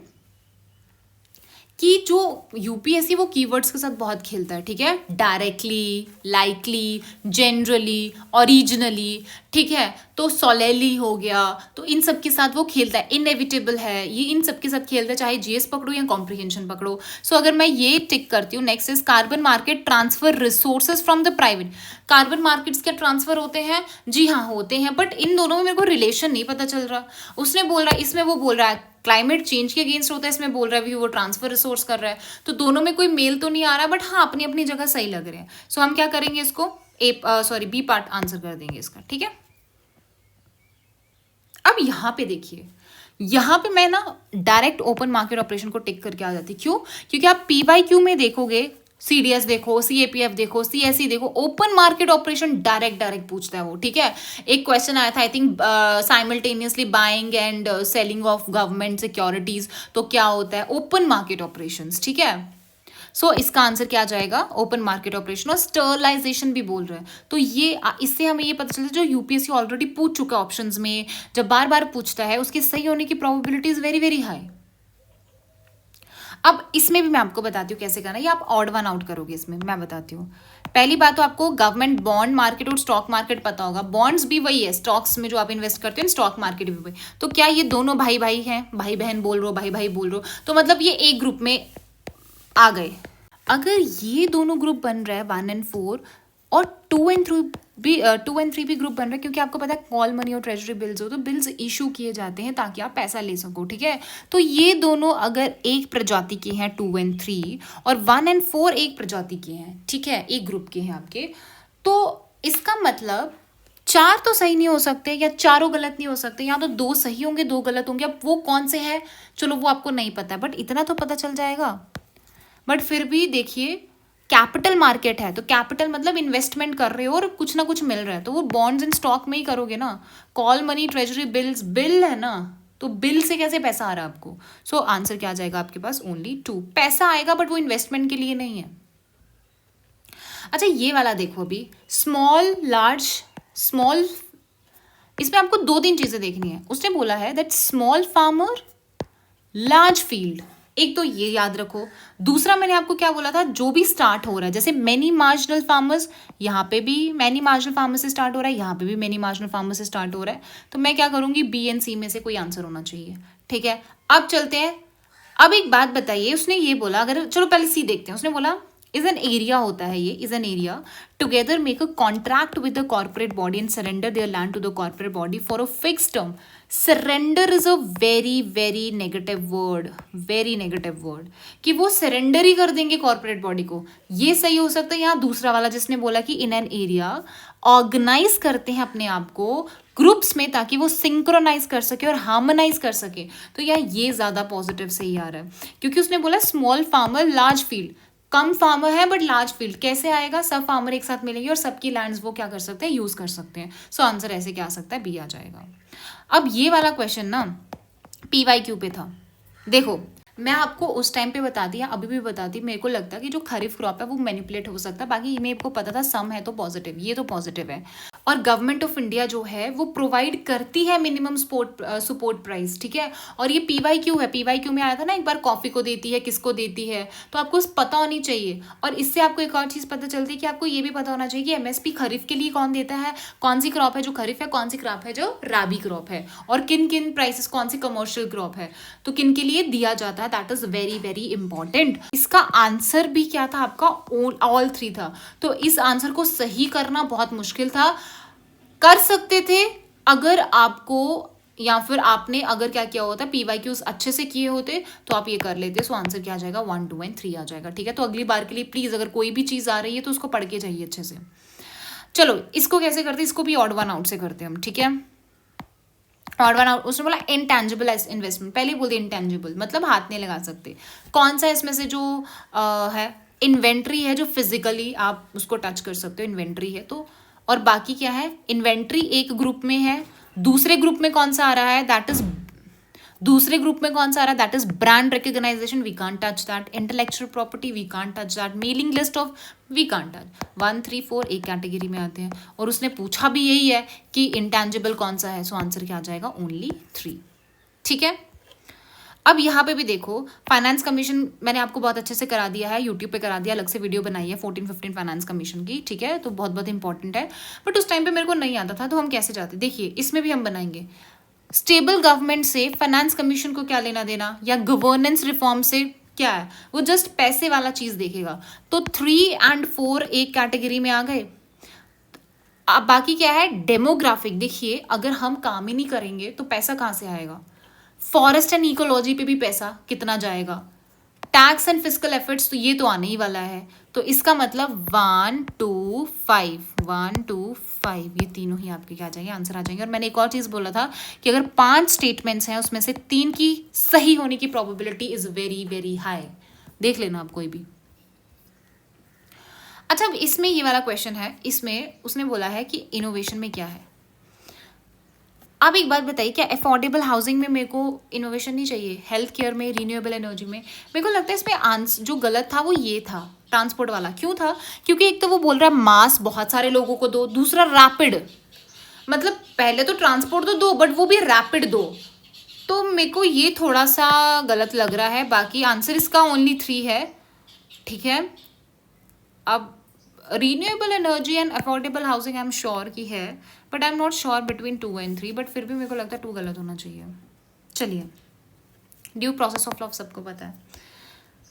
कि जो यूपीएससी वो कीवर्ड्स के साथ बहुत खेलता है, ठीक है। डायरेक्टली, लाइकली, जनरली, ओरिजिनली, ठीक है। तो सोलेली हो गया, तो इन सब के साथ वो खेलता है। इनएविटेबल है, ये इन सब के साथ खेलता है, चाहे जीएस पकड़ो या कॉम्प्रिहेंशन पकड़ो। सो अगर मैं ये टिक करती हूँ, next is carbon market transfer resources from the private. Carbon markets क्या ट्रांसफर होते हैं? जी हाँ होते हैं, बट इन दोनों में मेरे को रिलेशन नहीं पता चल रहा। उसने बोल रहा है, इसमें वो बोल रहा है क्लाइमेट चेंज के अगेंस्ट होता है, इसमें बोल रहा है वो ट्रांसफर रिसोर्स कर रहा है, तो दोनों में कोई मेल तो नहीं आ रहा, बट हाँ अपनी अपनी जगह सही लग रहे हैं। सो हम क्या करेंगे, इसको बी पार्ट आंसर कर देंगे इसका, ठीक है। अब यहां पे देखिए, यहां पे मैं ना डायरेक्ट ओपन मार्केट ऑपरेशन को टिक करके आ जाती, क्यों? क्योंकि आप PYQ में देखोगे CDS देखो, CAPF देखो, CSE देखो, ओपन मार्केट ऑपरेशन डायरेक्ट पूछता है वो, ठीक है। एक क्वेश्चन आया था I think, simultaneously buying and selling of government securities, तो क्या होता है ओपन मार्केट ऑपरेशंस, ठीक है। सो इसका आंसर क्या आ जाएगा, ओपन मार्केट ऑपरेशन। और स्टरलाइजेशन भी बोल रहे हैं, तो ये इससे हमें ये पता चलता है जो यूपीएससी ऑलरेडी पूछ चुका है ऑप्शंस में, जब बार बार पूछता है उसके सही होने की probability is very very high. अब इसमें भी मैं आपको बताती हूँ कैसे करना है, ये आप ऑड वन आउट करोगे इसमें, मैं बताती हूँ। पहली बात तो आपको गवर्नमेंट बॉन्ड मार्केट और स्टॉक मार्केट पता होगा, बॉन्ड्स भी वही है, स्टॉक्स में जो आप इन्वेस्ट करते हैं, स्टॉक मार्केट भी वही। तो क्या ये दोनों भाई भाई हैं, भाई बहन बोल रहे हो, भाई भाई बोल रहे हो, तो मतलब ये एक ग्रुप में आ गए। अगर ये दोनों ग्रुप बन रहा है 1 और 4, और 2 और 3 भी ग्रुप बन रहा है, क्योंकि आपको पता है कॉल मनी और ट्रेजरी बिल्स हो, तो बिल्स इशू किए जाते हैं ताकि आप पैसा ले सको, ठीक है। तो ये दोनों अगर एक प्रजाति के हैं 2 और 3, और 1 और 4 एक प्रजाति के हैं, ठीक है, एक ग्रुप के हैं आपके, तो इसका मतलब 4 तो सही नहीं हो सकते, या चारों गलत नहीं हो सकते, या तो 2 सही होंगे 2 गलत होंगे। अब वो कौन से हैं, चलो वो आपको नहीं पता है, बट इतना तो पता चल जाएगा। बट फिर भी देखिए, कैपिटल मार्केट है, तो कैपिटल मतलब इन्वेस्टमेंट कर रहे हो और कुछ ना कुछ मिल रहा है, तो वो बॉन्ड्स एंड स्टॉक में ही करोगे ना। Call money treasury bills, bill है ना, तो बिल से कैसे पैसा आ रहा है आपको। सो आंसर क्या आ जाएगा आपके पास, ओनली 2 पैसा आएगा, बट वो इन्वेस्टमेंट के लिए नहीं है। अच्छा ये वाला देखो अभी, स्मॉल लार्ज स्मॉल, इसमें आपको 2-3 चीजें देखनी है। उसने बोला है that small farmer large field, एक तो ये याद रखो। दूसरा मैंने आपको क्या बोला था, जो भी स्टार्ट हो रहा है, जैसे मैनी मार्जिनल फार्मर्स, यहाँ पे भी मैनी मार्जिनल फार्मर्स से स्टार्ट हो रहा है, यहाँ पे भी मैनी मार्जिनल फार्मर्स से स्टार्ट हो रहा है, तो मैं क्या करूंगी, बी एंड सी में से कोई आंसर होना चाहिए, ठीक है। अब चलते हैं। अब एक बात बताइए, उसने ये बोला, अगर चलो पहले सी देखते हैं। उसने बोला इज एन एरिया होता है, ये is an area together make a contract with the corporate body and surrender their land to the corporate body for a fix term. Surrender is a very very negative word, very negative word, कि वो सरेंडर ही कर देंगे कॉर्पोरेट बॉडी को, ये सही हो सकता है। यहाँ दूसरा वाला जिसने बोला कि इन एन एरिया ऑर्गेनाइज करते हैं अपने आप को ग्रुप्स में ताकि वो सिंक्रोनाइज कर सके और हार्मोनाइज कर सके, तो यार ये ज्यादा पॉजिटिव सही आ रहा है, क्योंकि उसने बोला स्मॉल फार्मर लार्ज फील्ड, कम फार्मर है बट लार्ज फील्ड, कैसे आएगा, सब फार्मर एक साथ मिलेंगे और सबकी लैंड्स वो क्या कर सकते हैं, यूज कर सकते हैं। सो आंसर ऐसे क्या आ सकता है, बी आ जाएगा। अब ये वाला क्वेश्चन ना PYQ पे था, देखो मैं आपको उस टाइम पे बता दिया, अभी भी बताती, मेरे को लगता है कि जो खरीफ क्रॉप है वो मैनिपुलेट हो सकता है, बाकी मेरे को पता था सम है तो पॉजिटिव, ये तो पॉजिटिव है। और गवर्नमेंट ऑफ इंडिया जो है वो प्रोवाइड करती है मिनिमम सपोर्ट प्राइस, ठीक है। और ये PYQ है, PYQ में आया था ना एक बार, कॉफी को देती है, किसको देती है, तो आपको पता होनी चाहिए। और इससे आपको एक और चीज़ पता चलती है कि आपको ये भी पता होना चाहिए कि MSP खरीफ के लिए कौन देता है, कौन सी क्रॉप है जो खरीफ है, कौन सी क्रॉप है जो राबी क्रॉप है, और किन किन प्राइसेस, कौन सी कमर्शियल क्रॉप है, तो किन के लिए दिया जाता है, that is very very important. इसका आंसर भी क्या था आपका, ऑल 3 था, तो इस आंसर को सही करना बहुत मुश्किल था। कर सकते थे अगर आपको, या फिर आपने अगर क्या किया होता, PYQs अच्छे से किए होते तो आप ये कर लेते। सो आंसर क्या आ जाएगा, 1, 2 एंड 3 आ जाएगा, ठीक है। तो अगली बार के लिए प्लीज अगर कोई भी चीज आ रही है तो उसको पढ़ के जाइए अच्छे से। चलो इसको कैसे करते हैं, इसको भी ऑड वन आउट से करते हैं हम, ठीक है। ऑड वन आउट, उसने बोला इनटैंजिबल इन्वेस्टमेंट, पहले बोल दिया इनटैंजिबल मतलब हाथ नहीं लगा सकते। कौन सा इसमें से जो है, इन्वेंट्री है जो फिजिकली आप उसको टच कर सकते हो, इन्वेंट्री है तो। और बाकी क्या है, इन्वेंट्री एक ग्रुप में है, दूसरे ग्रुप में कौन सा आ रहा है, दैट इज, दूसरे ग्रुप में कौन सा आ रहा है, that is brand recognition, we can't touch that. Intellectual property, we can't touch that. Mailing list of, we can't touch. 1, 3, 4 एक कैटेगरी में आते हैं, और उसने पूछा भी यही है कि इंटेंजिबल कौन सा है, सो आंसर क्या आ जाएगा, ओनली 3, ठीक है। अब यहाँ पे भी देखो, फाइनेंस कमीशन मैंने आपको बहुत अच्छे से करा दिया है, यूट्यूब पे करा दिया, अलग से वीडियो बनाई है 14-15 फाइनेंस कमीशन की, ठीक है, तो बहुत बहुत इंपॉर्टेंट है। बट उस टाइम पे मेरे को नहीं आता था, तो हम कैसे जाते, देखिए इसमें भी हम बनाएंगे। स्टेबल गवर्नमेंट से फाइनेंस कमीशन को क्या लेना देना, या गवर्नेंस रिफॉर्म से क्या है, वो जस्ट पैसे वाला चीज देखेगा। तो 3 और 4 एक कैटेगरी में आ गए। अब बाकी क्या है, डेमोग्राफिक, देखिए अगर हम काम ही नहीं करेंगे तो पैसा कहाँ से आएगा। फॉरेस्ट एंड इकोलॉजी पे भी पैसा कितना जाएगा, टैक्स एंड फिजिकल एफर्ट्स, तो ये तो आने ही वाला है। तो इसका मतलब 1, 2, 5, 1, 2, 5 ये तीनों ही आपके क्या आ जाएंगे, आंसर आ जाएंगे। और मैंने एक और चीज़ बोला था कि अगर 5 स्टेटमेंट्स हैं उसमें से 3 की सही होने की probability is very very high, देख लेना आप कोई भी। अच्छा, अब इसमें ये वाला क्वेश्चन है, इसमें उसने बोला है कि इनोवेशन में क्या है। आप एक बात बताइए, क्या अफोर्डेबल हाउसिंग में मेरे को इनोवेशन नहीं चाहिए? हेल्थ केयर में, रिन्यूएबल एनर्जी में? मेरे को लगता है इसमें आंसर जो गलत था वो ये था, ट्रांसपोर्ट वाला। क्यों था? क्योंकि एक तो वो बोल रहा है मास बहुत सारे लोगों को दो, दूसरा रैपिड, मतलब पहले तो ट्रांसपोर्ट तो दो बट वो भी रैपिड दो। तो मेरे को ये थोड़ा सा गलत लग रहा है। बाकी आंसर इसका ओनली 3 है, ठीक है। अब renewable energy and affordable housing I am sure की है, but I am not sure between 2 and 3, but फिर भी मेरे को लगता है 2 गलत होना चाहिए। चलिए, ड्यू प्रोसेस ऑफ लव सबको पता है।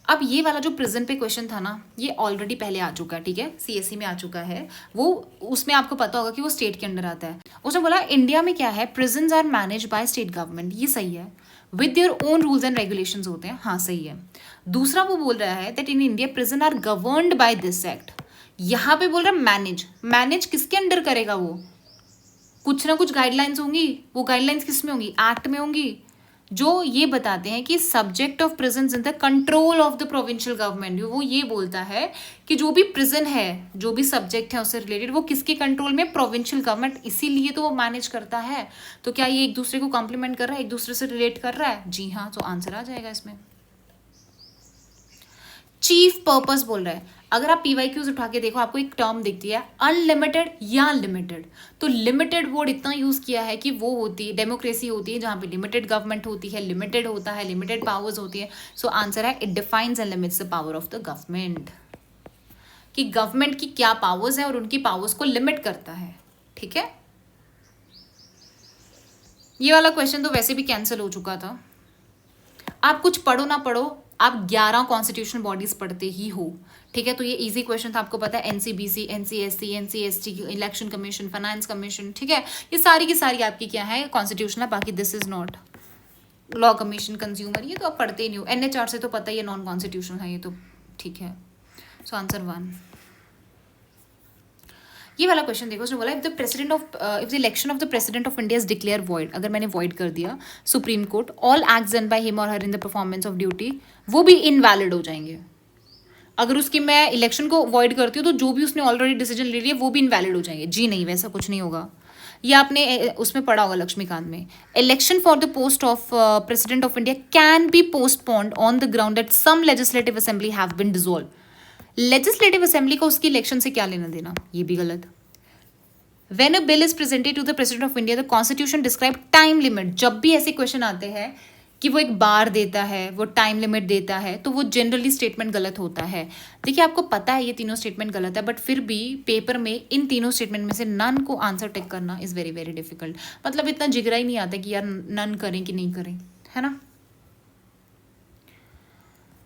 अब ये वाला जो प्रिजन पे क्वेश्चन था ना, ये ऑलरेडी पहले आ चुका है, ठीक है, सीएससी में आ चुका है वो। उसमें आपको पता होगा कि वो स्टेट के अंडर आता है। उसने बोला इंडिया में क्या है, prisons are manage by state government, ये सही है, with their own rules and regulations होते हैं, हाँ सही है। दूसरा वो बोल रहा है that in India prison are governed by this act. यहाँ पे बोल रहा है मैनेज, मैनेज किसके अंडर करेगा वो? कुछ ना कुछ गाइडलाइंस होंगी, वो गाइडलाइंस किस में होंगी? एक्ट में होंगी, जो ये बताते हैं कि subject of prison in the control of the provincial government. वो ये बोलता है कि जो भी प्रिजन है, जो भी सब्जेक्ट है उससे रिलेटेड, वो किसके कंट्रोल में? प्रोविंशियल गवर्नमेंट, इसीलिए तो वो मैनेज करता है। तो क्या ये एक दूसरे को कॉम्प्लीमेंट कर रहा है, एक दूसरे से रिलेट कर रहा है? जी हाँ, तो आंसर आ जाएगा इसमें। चीफ पर्पस बोल रहा है। अगर आप पीवाईक्यूज उठा के देखो, आपको एक टर्म दिखती है अनलिमिटेड या लिमिटेड। तो लिमिटेड वर्ड इतना यूज किया है कि वो होती है डेमोक्रेसी होती है, जहां पे लिमिटेड गवर्नमेंट होती है, लिमिटेड होता है, लिमिटेड पावर्स होती है। सो आंसर है it defines and limits the power of the government, कि गवर्नमेंट की क्या पावर्स है और उनकी पावर्स को लिमिट करता है, ठीक है। ये वाला क्वेश्चन तो वैसे भी कैंसिल हो चुका था। आप कुछ पढ़ो ना पढ़ो, आप 11 कॉन्स्टिट्यूशनल बॉडीज पढ़ते ही हो, ठीक है। तो ये इजी क्वेश्चन था, आपको पता है NCBC, NCSC, ancestry, election commission, finance commission, ठीक है। ये सारी की सारी आपकी क्या है, कॉन्स्टिट्यूशनल है। बाकी this is not law commission, consumer, ये तो आप पढ़ते ही नहीं हो। NHR से तो पता ही है नॉन कॉन्स्टिट्यूशनल है ये तो, ठीक है। So answer 1। ये वाला क्वेश्चन देखो, उसने बोला if the election of the president of India is declare void, अगर मैंने वॉइड कर दिया supreme court, all acts done by him or her in the performance of duty, वो भी इनवैलिड हो जाएंगे। अगर उसकी मैं इलेक्शन को वॉइड करती हूँ तो जो भी उसने ऑलरेडी डिसीजन ले लिया वो भी इनवैलिड हो जाएंगे। जी नहीं, वैसा कुछ नहीं होगा। ये आपने उसमें पढ़ा होगा लक्ष्मीकांत में, election for the post of president of India can be postponed on the ground that some legislative assembly have been dissolve. Legislative assembly को उसकी इलेक्शन से क्या लेना देना, ये भी गलत। When a bill is presented to the President of India, the Constitution describe time limit। जब भी ऐसे क्वेश्चन आते हैं कि वो एक बार देता है, वो टाइम लिमिट देता है, तो वो जनरली स्टेटमेंट गलत होता है। देखिए, आपको पता है ये तीनों स्टेटमेंट गलत है, बट फिर भी पेपर में इन तीनों स्टेटमेंट में से नन को आंसर टिक करना इज़ वेरी वेरी डिफिकल्ट। मतलब इतना जिगरा ही नहीं आता कि यार नन करें कि नहीं करें, है ना।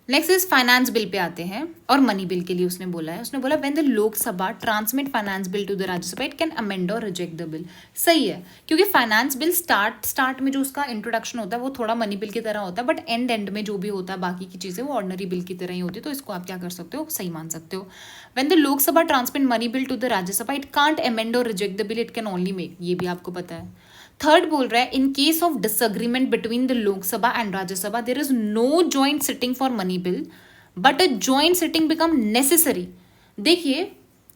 Next is finance bill pay आते हैं, और मनी बिल के लिए उसने बोला है, उसने बोला when the Lok Sabha transmit finance bill to the Rajya Sabha it can amend और रिजेक्ट द बिल। सही है, क्योंकि फाइनेंस बिल स्टार्ट में जो उसका इंट्रोडक्शन होता है वो थोड़ा मनी बिल की तरह होता है, बट एंड में जो भी होता है बाकी की चीज़ें वो ऑर्डिनरी बिल की तरह ही होती है। तो इसको आप क्या कर सकते हो, सही मान सकते हो। When the Lok Sabha transmit money bill to the Rajya Sabha it can't amend और reject the bill, it can only make, ये भी आपको पता है। थर्ड बोल रहा है in case of disagreement between the Lok Sabha and Rajya Sabha there is no joint sitting for money bill but a joint sitting become necessary. देखिए,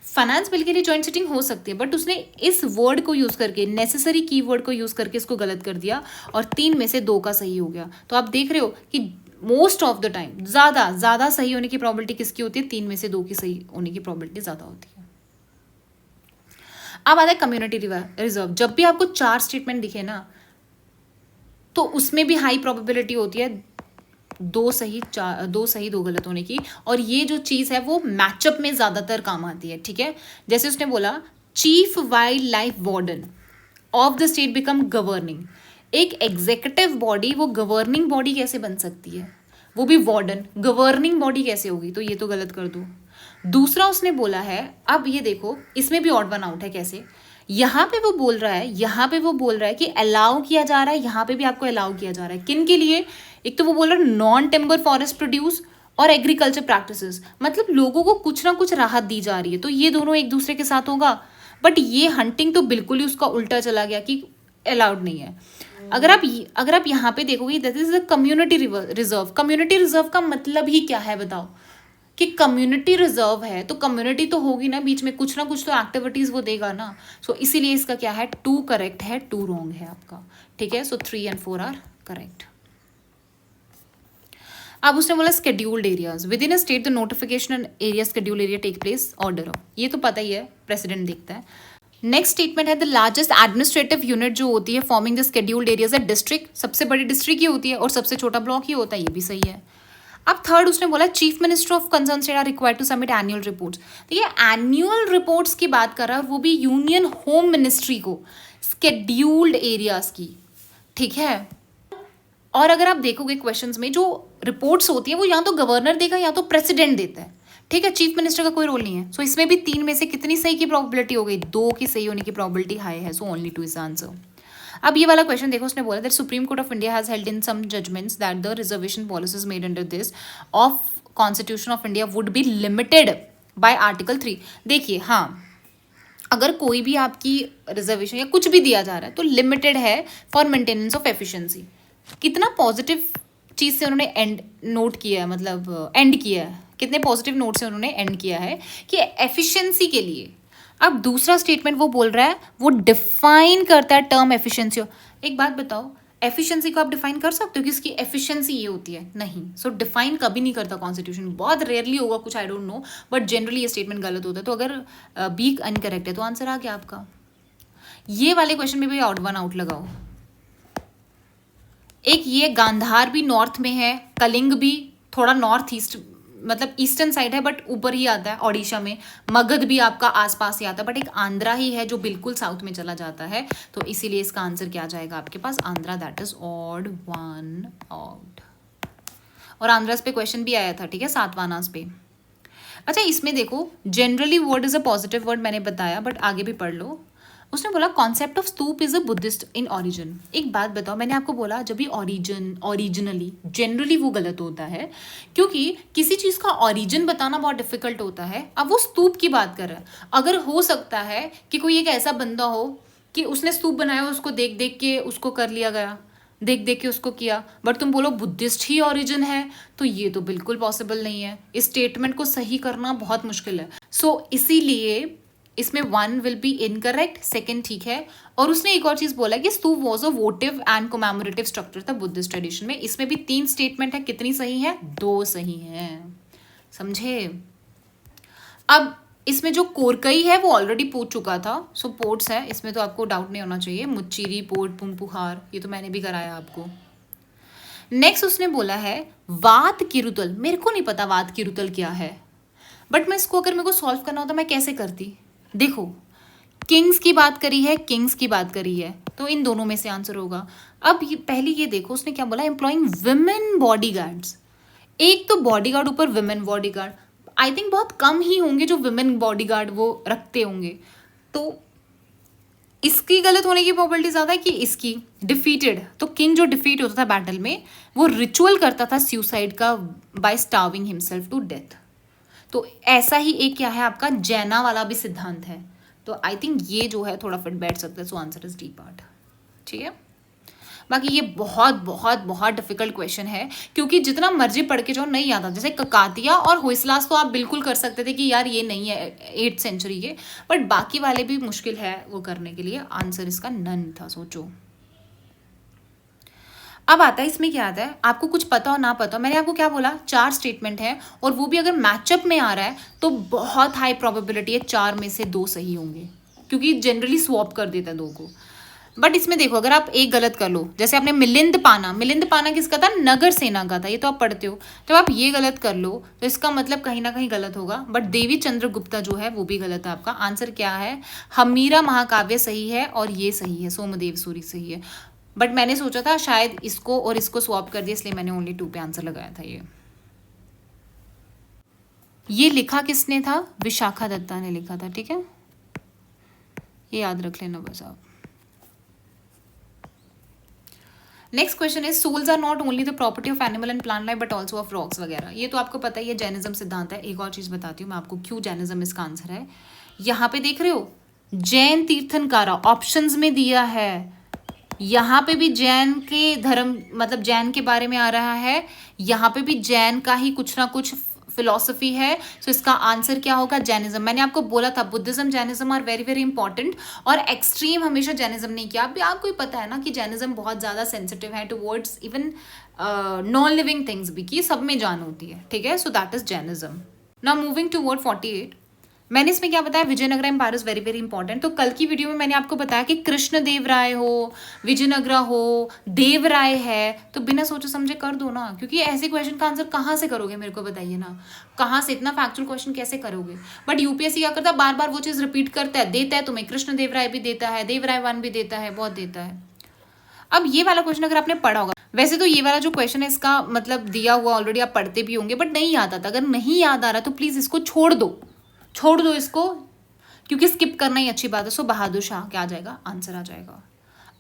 फाइनेंस बिल के लिए जॉइंट सिटिंग हो सकती है, बट उसने इस वर्ड को यूज करके, नेसेसरी कीवर्ड को यूज करके इसको गलत कर दिया, और 3 में से 2 का सही हो गया। तो आप देख रहे हो कि मोस्ट ऑफ द टाइम ज्यादा सही होने की प्रोबेबिलिटी किसकी होती है, 3 में से 2 की सही होने की प्रोबेबिलिटी ज्यादा होती है। अब आता है कम्युनिटी रिजर्व। जब भी आपको 4 स्टेटमेंट दिखे ना, तो उसमें भी हाई प्रोबेबिलिटी होती है 2 सही 2 गलत होने की, और ये जो चीज़ है वो मैचअप में ज़्यादातर काम आती है, ठीक है। जैसे उसने बोला chief wild life warden of the state become governing. एक एग्जीक्यूटिव बॉडी वो गवर्निंग बॉडी कैसे बन सकती है, वो भी वार्डन, गवर्निंग बॉडी कैसे होगी, तो ये तो गलत कर दो। दूसरा उसने बोला है, अब ये देखो इसमें भी ऑड वन आउट है कैसे, यहाँ पे वो बोल रहा है कि अलाउ किया जा रहा है, यहाँ पे भी आपको अलाउ किया जा रहा है, किन के लिए। एक तो वो बोल रहा है नॉन टिम्बर फॉरेस्ट प्रोड्यूस और एग्रीकल्चर प्रैक्टिसेस, मतलब लोगों को कुछ ना कुछ राहत दी जा रही है, तो ये दोनों एक दूसरे के साथ होगा। बट ये हंटिंग तो बिल्कुल ही उसका उल्टा चला गया कि अलाउड नहीं है। अगर आप यहाँ पे देखोगे that is the community reserve. Community reserve का मतलब ही क्या है बताओ, कि कम्युनिटी रिजर्व है तो कम्युनिटी तो होगी ना बीच में, कुछ ना कुछ तो एक्टिविटीज वो देगा ना। सो इसीलिए इसका क्या है, 2 करेक्ट है, 2 रॉन्ग है आपका, ठीक है। So 3 and 4 are correct. अब उसने बोला scheduled areas within a state the notification area schedule area take place order of, ये तो पता ही है, प्रेसिडेंट देखता है। नेक्स्ट स्टेटमेंट है द लार्जेस्ट एडमिनिस्ट्रेटिव यूनिट जो होती है फॉर्मिंग द स्केड्यूल्ड एरियाज है डिस्ट्रिक्ट, सबसे बड़ी डिस्ट्रिक्ट ही होती है और सबसे छोटा ब्लॉक ही होता है, ये भी सही है। अब थर्ड उसने बोला chief minister of concern state are required to submit annual reports, तो ये एनुअल रिपोर्ट्स की बात कर रहा है, वो भी यूनियन होम मिनिस्ट्री को, स्केड्यूल्ड एरियाज की, ठीक है। और अगर आप देखोगे क्वेश्चंस में जो रिपोर्ट्स होती है वो या तो गवर्नर देगा या तो प्रेसिडेंट देता है, ठीक है, चीफ मिनिस्टर का कोई रोल नहीं है। सो इसमें भी 3 में से कितनी सही की प्रोबेबिलिटी हो गई, 2 की सही होने की प्रोबेबिलिटी हाई है, सो ओनली 2 इज आंसर। अब ये वाला क्वेश्चन देखो, उसने बोला that supreme court of India has held in some judgments that the reservation policies made under this of constitution of India would be limited by article 3। देखिए हाँ, अगर कोई भी आपकी रिजर्वेशन या कुछ भी दिया जा रहा है तो लिमिटेड है फॉर मेंटेनेंस ऑफ एफिशिएंसी। कितना पॉजिटिव चीज़ से उन्होंने एंड नोट किया है, मतलब एंड किया है, कितने पॉजिटिव नोट से उन्होंने एंड किया है कि एफिशिएंसी के लिए। अब दूसरा स्टेटमेंट वो बोल रहा है, वो डिफाइन करता है टर्म एफिशिएंसी। एक बात बताओ, एफिशिएंसी को आप डिफाइन कर सकते हो कि इसकी एफिशिएंसी ये होती है? नहीं। सो डिफाइन कभी नहीं करता कॉन्स्टिट्यूशन, बहुत रेयरली होगा कुछ, I don't know, but generally ये स्टेटमेंट गलत होता है। तो अगर बी इनकरेक्ट है तो आंसर आ गया आपका। ये वाले क्वेश्चन में भी ऑड वन आउट लगाओ। एक ये गांधार भी नॉर्थ में है, कलिंग भी थोड़ा नॉर्थ ईस्ट मतलब ईस्टर्न साइड है बट ऊपर ही आता है ओडिशा में, मगध भी आपका आसपास ही आता है, बट एक आंध्रा ही है जो बिल्कुल साउथ में चला जाता है। तो इसीलिए इसका आंसर क्या जाएगा आपके पास, Andhra, that is odd one out. और आंध्रास पे क्वेश्चन भी आया था, ठीक है, सातवानास पे। अच्छा इसमें देखो, generally word is a positive word मैंने बताया, बट आगे भी पढ़ लो। उसने बोला concept of stupa is a Buddhist in origin. एक बात बताओ, मैंने आपको बोला जब भी ओरिजिनली जनरली वो गलत होता है, क्योंकि किसी चीज़ का ओरिजिन बताना बहुत डिफिकल्ट होता है। अब वो स्तूप की बात कर रहा है, अगर हो सकता है कि कोई एक ऐसा बंदा हो कि उसने स्तूप बनाया, उसको देख देख के उसको कर लिया गया, देख देख के उसको किया, बट तुम बोलो बुद्धिस्ट ही ओरिजिन है, तो ये तो बिल्कुल पॉसिबल नहीं है। इस स्टेटमेंट को सही करना बहुत मुश्किल है। सो इसीलिए इसमें 1 विल बी इनकरेक्ट, 2 ठीक है। और उसने एक और चीज बोला कि stupa was a votive and commemorative structure था बुद्धिस्ट ट्रेडिशन में। इसमें भी 3 स्टेटमेंट है, कितनी सही है, 2 सही है, समझे। अब इसमें जो कोरकई है वो ऑलरेडी पूछ चुका था, सो पोर्ट्स है, इसमें तो आपको डाउट नहीं होना चाहिए। मुच्चीरी, पोर्ट, पुंपुहार, ये तो मैंने भी कराया आपको। नेक्स्ट उसने बोला है वात किरुतल। मेरे को नहीं पता वात किरुतल क्या है, बट मैं इसको अगर मेरे को सॉल्व करना होता मैं कैसे करती। देखो किंग्स की बात करी है, किंग्स की बात करी है, तो इन दोनों में से आंसर होगा। अब पहली ये देखो उसने क्या बोला, एम्प्लॉइंग विमेन बॉडीगार्ड्स। एक तो बॉडीगार्ड ऊपर विमेन बॉडीगार्ड, आई थिंक बहुत कम ही होंगे जो विमेन बॉडीगार्ड वो रखते होंगे। तो इसकी गलत होने की प्रोबेबिलिटी ज़्यादा है कि इसकी। डिफीटेड, तो किंग जो डिफीट होता था बैटल में वो रिचुअल करता था सुसाइड का by starving himself to death. तो ऐसा ही एक क्या है आपका जैना वाला भी सिद्धांत है। तो आई थिंक ये जो है थोड़ा फिट बैठ सकता है, so answer is D part, ठीक है। बाकी ये बहुत बहुत बहुत डिफिकल्ट क्वेश्चन है, क्योंकि जितना मर्जी पढ़ के जाओ नहीं आता। जैसे ककातिया और होइसलास तो आप बिल्कुल कर सकते थे कि यार ये नहीं है 8th सेंचुरी के, बट बाकी वाले भी मुश्किल है वो करने के लिए। आंसर इसका नन था, सोचो। अब आता है इसमें क्या आता है, आपको कुछ पता हो ना पता हो, मैंने आपको क्या बोला 4 स्टेटमेंट है, और वो भी अगर मैचअप में आ रहा है तो बहुत हाई प्रोबेबिलिटी है 4 में से 2 सही होंगे, क्योंकि जनरली स्वॉप कर देता है 2 को। बट इसमें देखो अगर आप एक गलत कर लो, जैसे आपने मिलिंद पाना किसका था, नगर सेना का था, ये तो आप पढ़ते हो। जब आप ये गलत कर लो तो इसका मतलब कहीं ना कहीं गलत होगा। बट देवी चंद्रगुप्ता जो है वो भी गलत है आपका। आंसर क्या है, हमीरा महाकाव्य सही है और ये सही है, सोमदेव सूरी सही है। बट मैंने सोचा था शायद इसको और इसको स्वॉप कर दिया, इसलिए मैंने ओनली 2 पे आंसर लगाया था। ये लिखा किसने था, विशाखा दत्ता ने लिखा था, ठीक है, ये याद रख लेना बस आप। नेक्स्ट क्वेश्चन है souls are not only the property of animal and plant life but also of rocks वगैरह। ये तो आपको पता ही है, जैनिज्म सिद्धांत है। एक और चीज बताती हूँ मैं आपको क्यों जैनिज्म इसका आंसर है। यहाँ पे देख रहे हो जैन तीर्थंकारा ऑप्शंस में दिया है, यहाँ पे भी जैन के धर्म मतलब जैन के बारे में आ रहा है, यहाँ पे भी जैन का ही कुछ ना कुछ फिलोसफी है, सो इसका आंसर क्या होगा? जैनिज्म। मैंने आपको बोला था Buddhism Jainism are very very important, और एक्सट्रीम हमेशा जैनिज्म नहीं किया। अभी आपको ही पता है ना कि जैनिज्म बहुत ज़्यादा सेंसिटिव है towards even non living things भी, कि सब में जान होती है, ठीक है। So that is Jainism. Now moving to word 48, मैंने इसमें क्या बताया? Vijayanagar empire is very very important. तो कल की वीडियो में मैंने आपको बताया कि कृष्ण देव राय हो, विजयनगर हो, देव राय है, तो बिना सोचे समझे कर दो ना, क्योंकि ऐसे क्वेश्चन का आंसर कहाँ से करोगे? मेरे को बताइए ना, कहाँ से इतना फैक्चुअल क्वेश्चन कैसे करोगे? बट यूपीएससी क्या करता है, बार बार वो चीज़ रिपीट करता है, देता है तुम्हें, कृष्ण देव राय भी देता है, देव राय 1 भी देता है, बहुत देता है। अब ये वाला क्वेश्चन अगर आपने पढ़ा होगा, वैसे तो ये वाला जो क्वेश्चन है इसका मतलब दिया हुआ ऑलरेडी आप पढ़ते भी होंगे, बट नहीं याद आता। अगर नहीं याद आ रहा तो प्लीज़ इसको छोड़ दो इसको, क्योंकि स्किप करना ही अच्छी बात है। सो बहादुर शाह क्या आ जाएगा? आंसर आ जाएगा।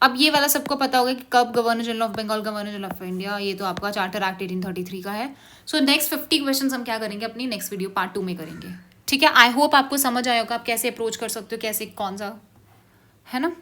अब ये वाला सबको पता होगा कि कब governor general of Bengal, governor general of India, ये तो आपका चार्टर एक्ट 1833 का है। सो नेक्स्ट 50 क्वेश्चन हम क्या करेंगे? अपनी नेक्स्ट वीडियो पार्ट 2 में करेंगे, ठीक है। आई होप आपको समझ आया होगा आप कैसे अप्रोच कर सकते हो, कैसे कौन सा, है ना।